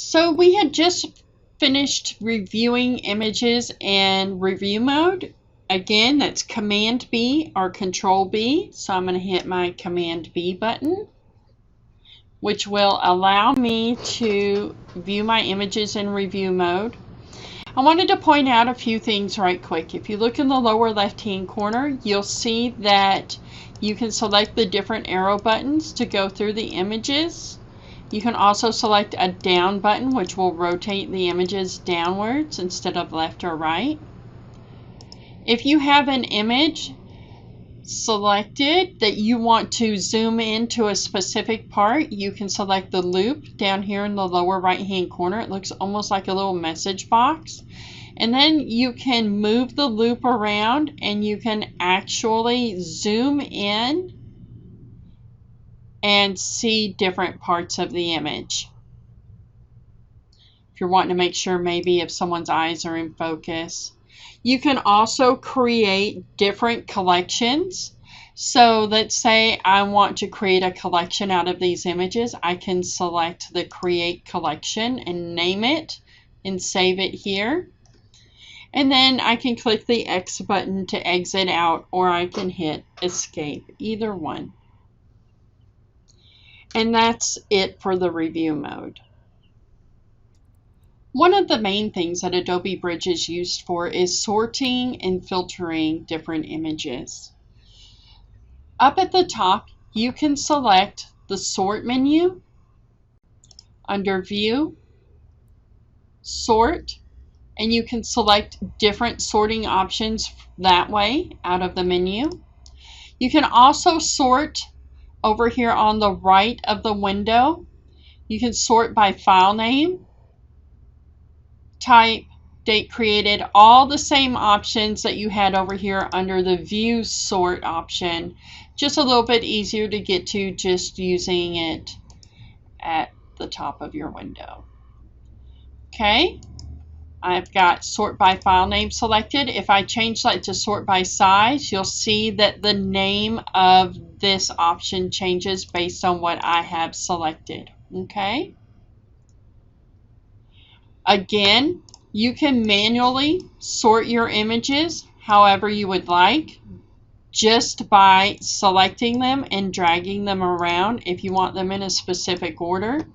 So we had just finished reviewing images in review mode. Again, that's Command B or Control B. So I'm going to hit my Command B button, which will allow me to view my images in review mode. I wanted to point out a few things right quick. If you look in the lower left-hand corner, you'll see that you can select the different arrow buttons to go through the images. You can also select a down button, which will rotate the images downwards instead of left or right. If you have an image selected that you want to zoom into a specific part, you can select the loop down here in the lower right hand corner. It looks almost like a little message box, and then you can move the loop around and you can actually zoom in and see different parts of the image. If you're wanting to make sure maybe if someone's eyes are in focus. You can also create different collections. So let's say I want to create a collection out of these images. I can select the Create Collection and name it and save it here. And then I can click the X button to exit out, or I can hit Escape, either one. And that's it for the review mode. One of the main things that Adobe Bridge is used for is sorting and filtering different images. Up at the top, you can select the Sort menu under View, Sort, and you can select different sorting options that way out of the menu. You can also sort over here on the right of the window. You can sort by file name, type, date created, all the same options that you had over here under the View Sort option. Just a little bit easier to get to just using it at the top of your window. Okay, I've got Sort by File Name selected. If I change that to Sort by Size, you'll see that the name of this option changes based on what I have selected. Okay. Again, you can manually sort your images however you would like, just by selecting them and dragging them around. If you want them in a specific order,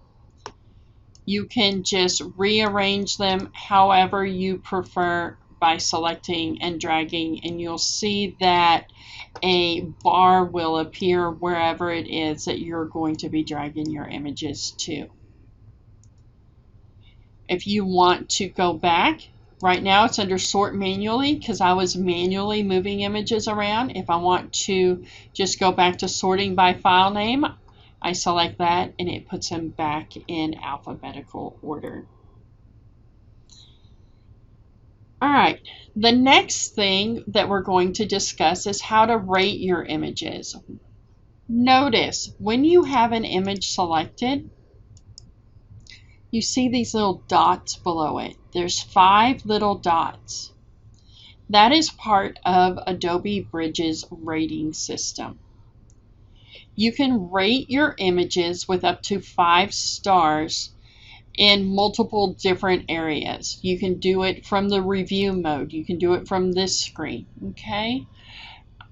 you can just rearrange them however you prefer by selecting and dragging, and you'll see that a bar will appear wherever it is that you're going to be dragging your images to. If you want to go back, right now it's under Sort Manually because I was manually moving images around. If I want to just go back to sorting by file name, I select that and it puts them back in alphabetical order. Alright, the next thing that we're going to discuss is how to rate your images. Notice when you have an image selected, you see these little dots below it. There's 5 little dots. That is part of Adobe Bridge's rating system. You can rate your images with up to 5 stars in multiple different areas. You can do it from the review mode. You can do it from this screen. Okay?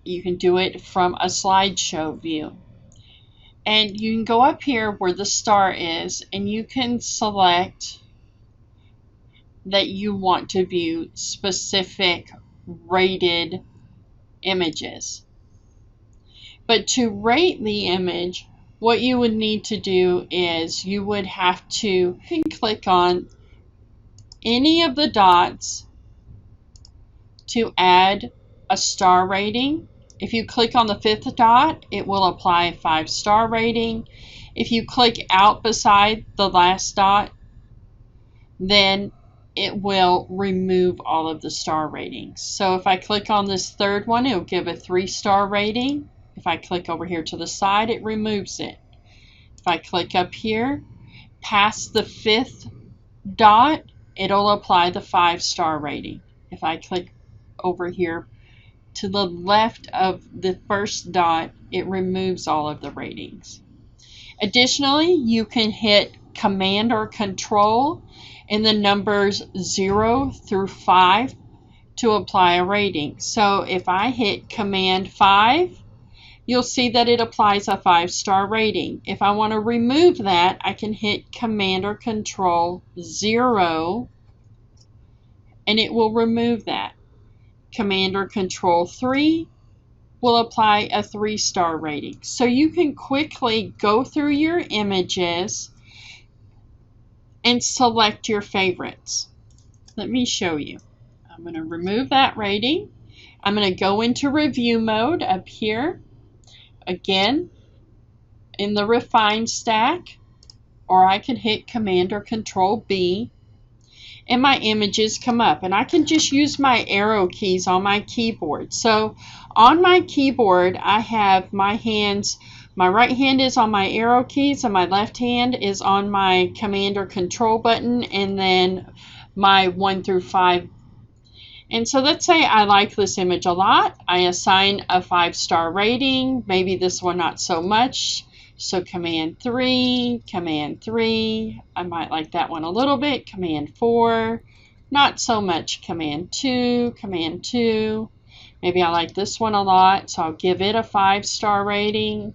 You can do it from a slideshow view. And you can go up here where the star is and you can select that you want to view specific rated images. But to rate the image, what you would need to do is you would have to click on any of the dots to add a star rating. If you click on the 5th dot, it will apply a 5-star rating. If you click out beside the last dot, then it will remove all of the star ratings. So if I click on this 3rd one, it will give a 3-star rating. If I click over here to the side, it removes it. If I click up here, past the 5th dot, it'll apply the 5-star rating. If I click over here to the left of the 1st dot, it removes all of the ratings. Additionally, you can hit Command or Control and the numbers 0 through 5 to apply a rating. So if I hit Command 5, you'll see that it applies a 5-star rating. If I want to remove that, I can hit Command or Control 0 and it will remove that. Command or Control 3 will apply a 3-star rating. So you can quickly go through your images and select your favorites. Let me show you. I'm going to remove that rating. I'm going to go into review mode up here. Again, in the Refine stack, or I can hit Command or Control B, and my images come up. And I can just use my arrow keys on my keyboard. So on my keyboard, I have my hands, my right hand is on my arrow keys, and my left hand is on my Command or Control button, and then my 1 through 5. And so let's say I like this image a lot. I assign a 5-star rating, maybe this one not so much. So Command 3, Command 3, I might like that one a little bit. Command 4, not so much. Command 2, Command 2. Maybe I like this one a lot, so I'll give it a 5-star rating.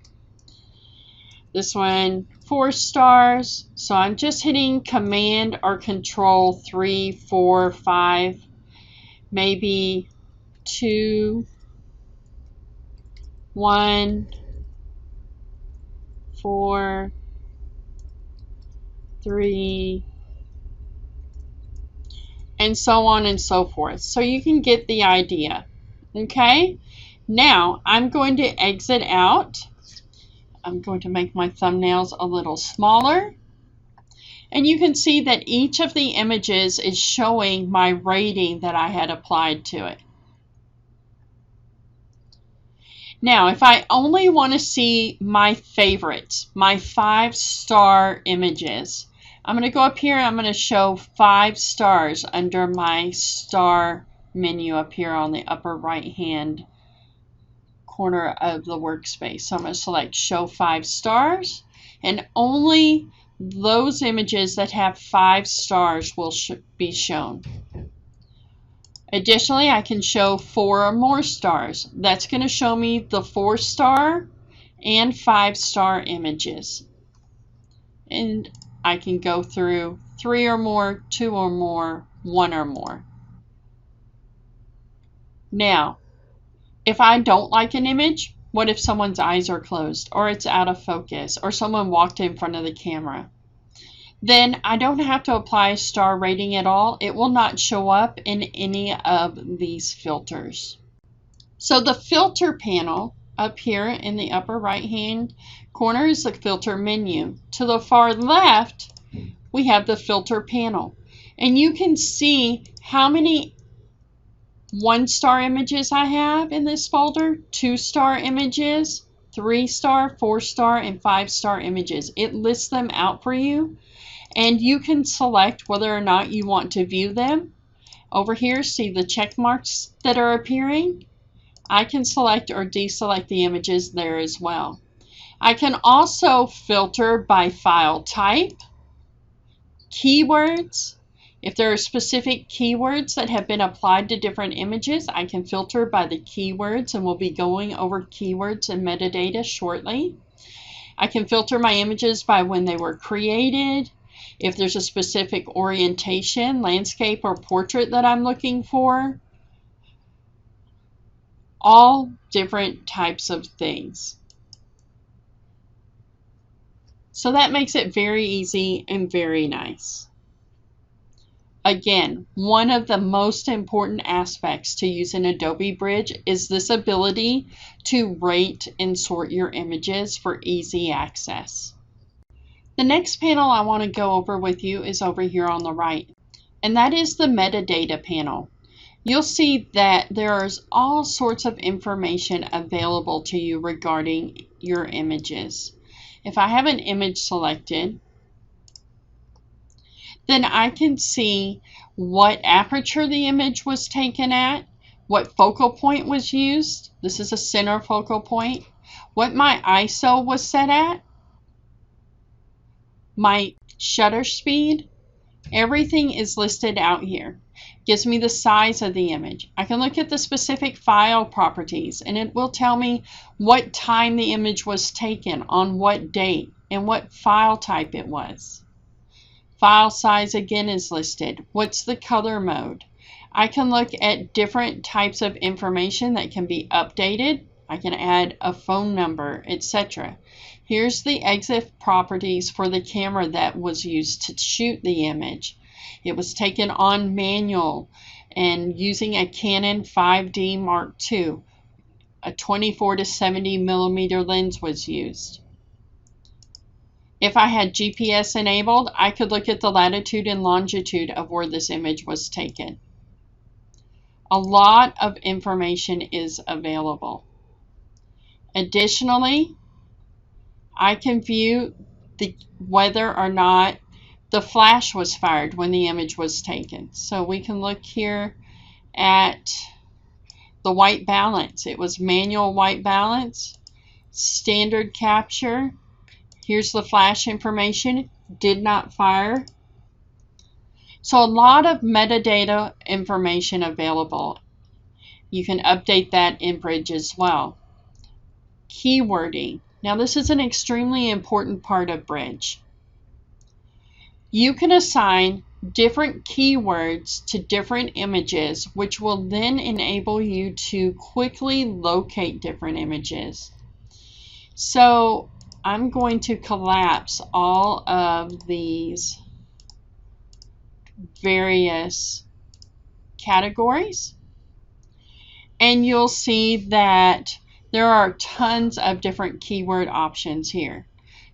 This one, 4 stars. So I'm just hitting Command or Control 3, 4, 5. Maybe 2, 1, 4, 3, and so on and so forth. So you can get the idea. Okay? Now I'm going to exit out. I'm going to make my thumbnails a little smaller. And you can see that each of the images is showing my rating that I had applied to it. Now, if I only want to see my favorites, my 5-star images, I'm going to go up here and I'm going to show 5 stars under my star menu up here on the upper right-hand corner of the workspace. So I'm going to select Show 5 Stars, and only those images that have 5 stars will be shown. Additionally, I can show 4 or more stars. That's going to show me the 4-star and 5-star images. And I can go through 3 or more, 2 or more, 1 or more. Now, if I don't like an image, what if someone's eyes are closed, or it's out of focus, or someone walked in front of the camera? Then I don't have to apply a star rating at all. It will not show up in any of these filters. So the filter panel up here in the upper right hand corner is the filter menu. To the far left, we have the filter panel. And you can see how many 1-star images I have in this folder, 2-star images, 3-star, 4-star, and 5-star images. It lists them out for you, and you can select whether or not you want to view them. Over here, see the check marks that are appearing? I can select or deselect the images there as well. I can also filter by file type, keywords. If there are specific keywords that have been applied to different images, I can filter by the keywords, and we'll be going over keywords and metadata shortly. I can filter my images by when they were created, if there's a specific orientation, landscape, or portrait that I'm looking for. All different types of things. So that makes it very easy and very nice. Again, one of the most important aspects to using Adobe Bridge is this ability to rate and sort your images for easy access. The next panel I want to go over with you is over here on the right, and that is the metadata panel. You'll see that there's all sorts of information available to you regarding your images. If I have an image selected, then I can see what aperture the image was taken at, what focal point was used. This is a center focal point. What my ISO was set at, my shutter speed, everything is listed out here. Gives me the size of the image. I can look at the specific file properties and it will tell me what time the image was taken, on what date, and what file type it was. File size again is listed. What's the color mode? I can look at different types of information that can be updated. I can add a phone number, etc. Here's the exit properties for the camera that was used to shoot the image. It was taken on manual and using a Canon 5D Mark II. A 24 to 70 millimeter lens was used. If I had GPS enabled, I could look at the latitude and longitude of where this image was taken. A lot of information is available. Additionally, I can view whether or not the flash was fired when the image was taken. So we can look here at the white balance. It was manual white balance, standard capture. Here's the flash information, did not fire. So a lot of metadata information available. You can update that in Bridge as well. Keywording. Now this is an extremely important part of Bridge. You can assign different keywords to different images, which will then enable you to quickly locate different images. So I'm going to collapse all of these various categories, and you'll see that there are tons of different keyword options here.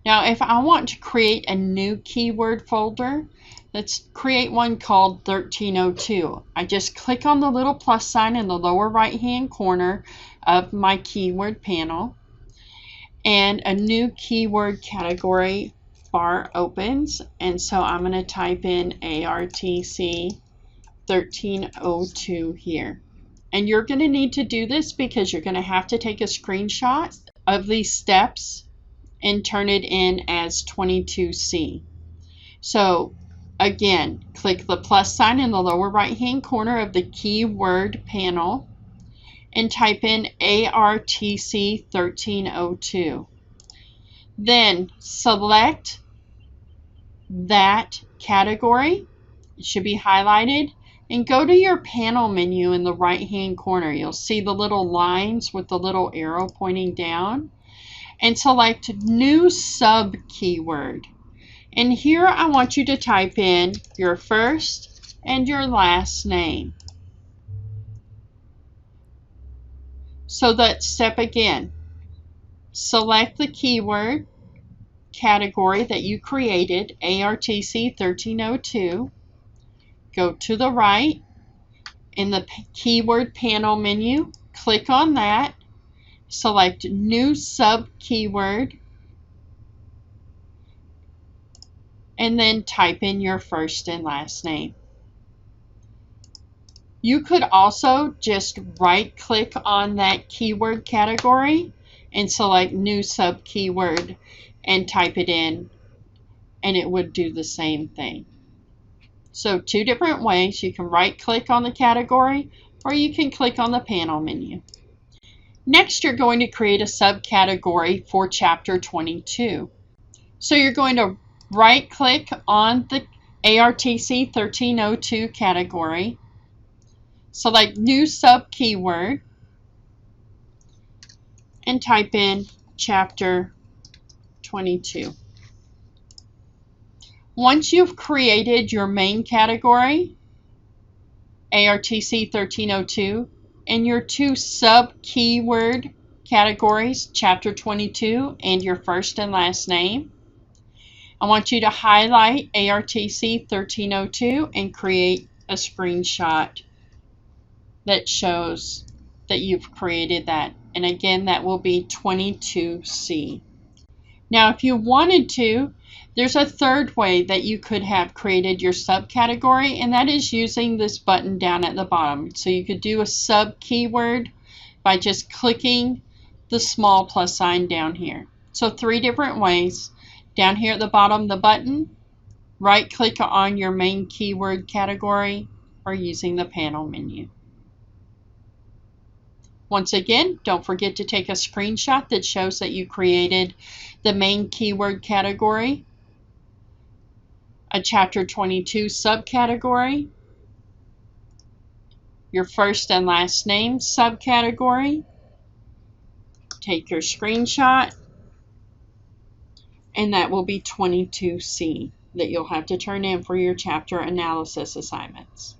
Now, if I want to create a new keyword folder, let's create one called 1302. I just click on the little plus sign in the lower right hand corner of my keyword panel, and a new keyword category bar opens, and so I'm going to type in ARTC 1302 here. And you're going to need to do this because you're going to have to take a screenshot of these steps and turn it in as 22C. So again, click the plus sign in the lower right hand corner of the keyword panel and type in ARTC 1302. Then select that category. It should be highlighted, and go to your panel menu in the right hand corner. You'll see the little lines with the little arrow pointing down, and select new sub keyword. And here I want you to type in your first and your last name. So that step again, select the keyword category that you created, ARTC 1302, go to the right in the keyword panel menu, click on that, select new sub keyword, and then type in your first and last name. You could also just right click on that keyword category and select new sub keyword and type it in, and it would do the same thing. So two different ways. You can right click on the category, or you can click on the panel menu. Next, you're going to create a subcategory for chapter 22. So you're going to right click on the ARTC 1302 category, select new sub keyword, and type in chapter 22. Once you've created your main category, ARTC 1302, and your two sub keyword categories, chapter 22 and your first and last name, I want you to highlight ARTC 1302 and create a screenshot that shows that you've created that. And again, that will be 22C. Now, if you wanted to, there's a third way that you could have created your subcategory, and that is using this button down at the bottom. So you could do a sub keyword by just clicking the small plus sign down here. So three different ways. Down here at the bottom, the button, Right-click on your main keyword category or using the panel menu. Once again, don't forget to take a screenshot that shows that you created the main keyword category, a Chapter 22 subcategory, your first and last name subcategory. Take your screenshot, and that will be 22C that you'll have to turn in for your chapter analysis assignments.